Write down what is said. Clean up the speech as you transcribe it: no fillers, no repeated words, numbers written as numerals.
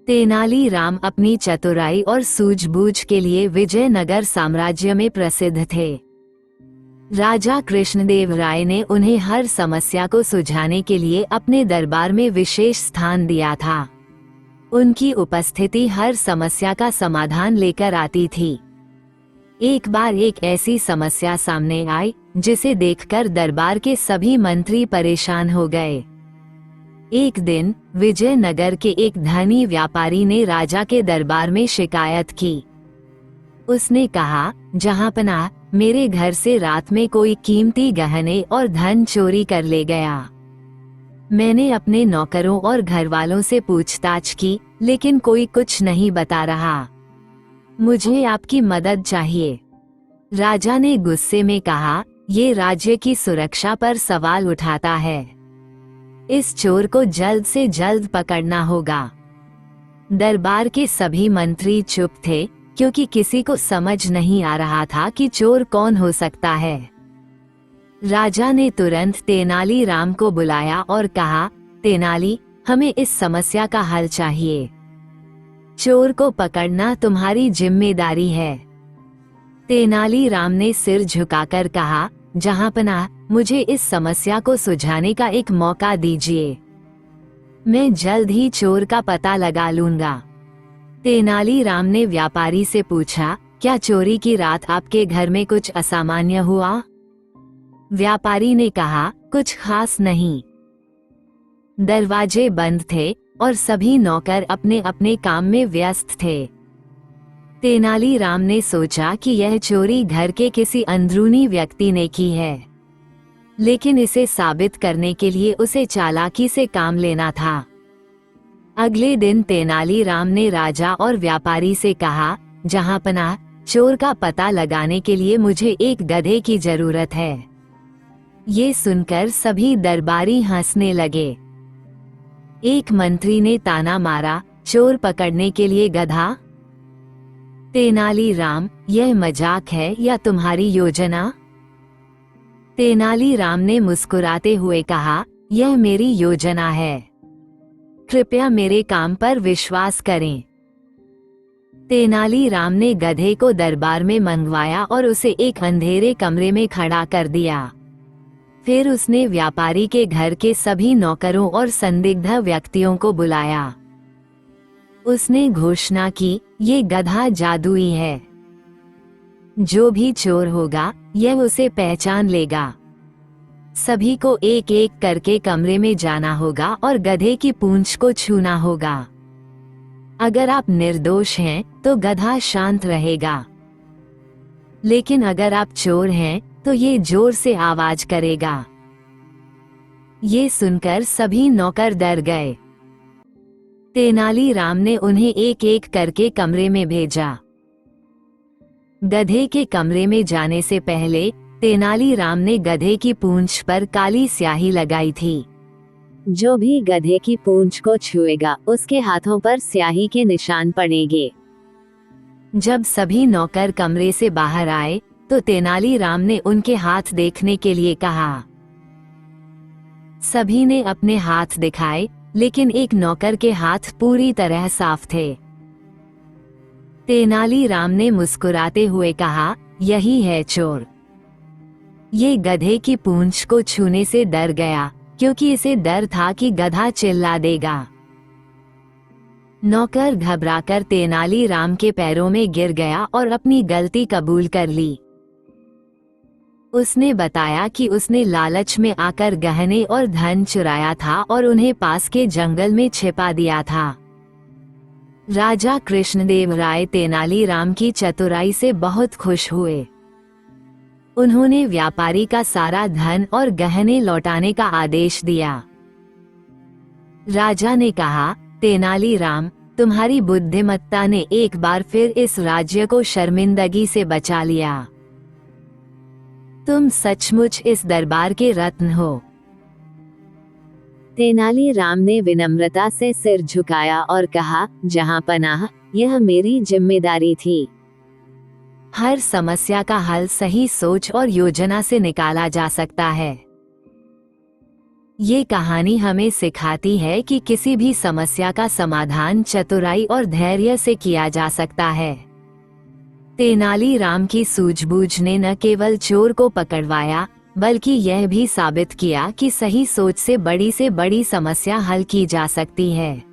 तेनालीराम अपनी चतुराई और सूझबूझ के लिए विजयनगर साम्राज्य में प्रसिद्ध थे। राजा कृष्णदेव राय ने उन्हें हर समस्या को सुलझाने के लिए अपने दरबार में विशेष स्थान दिया था। उनकी उपस्थिति हर समस्या का समाधान लेकर आती थी। एक बार एक ऐसी समस्या सामने आई जिसे देखकर दरबार के सभी मंत्री परेशान हो गए। एक दिन विजयनगर के एक धनी व्यापारी ने राजा के दरबार में शिकायत की। उसने कहा, जहांपनाह, मेरे घर से रात में कोई कीमती गहने और धन चोरी कर ले गया। मैंने अपने नौकरों और घरवालों से पूछताछ की, लेकिन कोई कुछ नहीं बता रहा। मुझे आपकी मदद चाहिए। राजा ने गुस्से में कहा, ये राज्य की सुरक्षा पर सवाल उठाता है। इस चोर को जल्द से जल्द पकड़ना होगा। दरबार के सभी मंत्री चुप थे, क्योंकि किसी को समझ नहीं आ रहा था कि चोर कौन हो सकता है। राजा ने तुरंत तेनालीराम को बुलाया और कहा, तेनाली, हमें इस समस्या का हल चाहिए। चोर को पकड़ना तुम्हारी जिम्मेदारी है। तेनालीराम ने सिर झुकाकर कहा, जहांपनाह, मुझे इस समस्या को सुलझाने का एक मौका दीजिए। मैं जल्द ही चोर का पता लगा लूंगा। तेनालीराम ने व्यापारी से पूछा, क्या चोरी की रात आपके घर में कुछ असामान्य हुआ? व्यापारी ने कहा, कुछ खास नहीं। दरवाजे बंद थे और सभी नौकर अपने अपने काम में व्यस्त थे। तेनालीराम ने सोचा कि यह चोरी घर के किसी अंदरूनी व्यक्ति ने की है, लेकिन इसे साबित करने के लिए उसे चालाकी से काम लेना था। अगले दिन तेनालीराम ने राजा और व्यापारी से कहा, जहांपनाह, चोर का पता लगाने के लिए मुझे एक गधे की जरूरत है। ये सुनकर सभी दरबारी हंसने लगे। एक मंत्री ने ताना मारा, चोर पकड़ने के लिए गधा? तेनालीराम, यह मजाक है या तुम्हारी योजना? तेनालीराम ने मुस्कुराते हुए कहा, यह मेरी योजना है। कृपया मेरे काम पर विश्वास करें। तेनालीराम ने गधे को दरबार में मंगवाया और उसे एक अंधेरे कमरे में खड़ा कर दिया। फिर उसने व्यापारी के घर के सभी नौकरों और संदिग्ध व्यक्तियों को बुलाया। उसने घोषणा की, ये गधा जादुई है। जो भी चोर होगा, यह उसे पहचान लेगा। सभी को एक एक करके कमरे में जाना होगा और गधे की पूंछ को छूना होगा। अगर आप निर्दोष हैं, तो गधा शांत रहेगा। लेकिन अगर आप चोर हैं, तो ये जोर से आवाज करेगा। ये सुनकर सभी नौकर डर गए। तेनालीराम ने उन्हें एक एक करके कमरे में भेजा। गधे के कमरे में जाने से पहले तेनालीराम ने गधे की पूंछ पर काली स्याही लगाई थी। जो भी गधे की पूंछ को छुएगा, उसके हाथों पर स्याही के निशान पड़ेंगे। जब सभी नौकर कमरे से बाहर आए, तो तेनालीराम ने उनके हाथ देखने के लिए कहा। सभी ने अपने हाथ दिखाए, लेकिन एक नौकर के हाथ पूरी तरह साफ थे। तेनालीराम ने मुस्कुराते हुए कहा, यही है चोर। ये गधे की पूंछ को छूने से डर गया, क्योंकि इसे डर था कि गधा चिल्ला देगा। नौकर घबराकर तेनालीराम के पैरों में गिर गया और अपनी गलती कबूल कर ली। उसने बताया कि उसने लालच में आकर गहने और धन चुराया था और उन्हें पास के जंगल में छिपा दिया था। राजा कृष्णदेव राय तेनालीराम की चतुराई से बहुत खुश हुए। उन्होंने व्यापारी का सारा धन और गहने लौटाने का आदेश दिया। राजा ने कहा, तेनालीराम, तुम्हारी बुद्धिमत्ता ने एक बार फिर इस राज्य को शर्मिंदगी से बचा लिया। तुम सचमुच इस दरबार के रत्न हो। तेनालीराम ने विनम्रता से सिर झुकाया और कहा, जहांपनाह, यह मेरी जिम्मेदारी थी। हर समस्या का हल सही सोच और योजना से निकाला जा सकता है। ये कहानी हमें सिखाती है कि किसी भी समस्या का समाधान चतुराई और धैर्य से किया जा सकता है। तेनालीराम की सूझबूझ ने न केवल चोर को पकड़वाया, बल्कि यह भी साबित किया कि सही सोच से बड़ी समस्या हल की जा सकती है।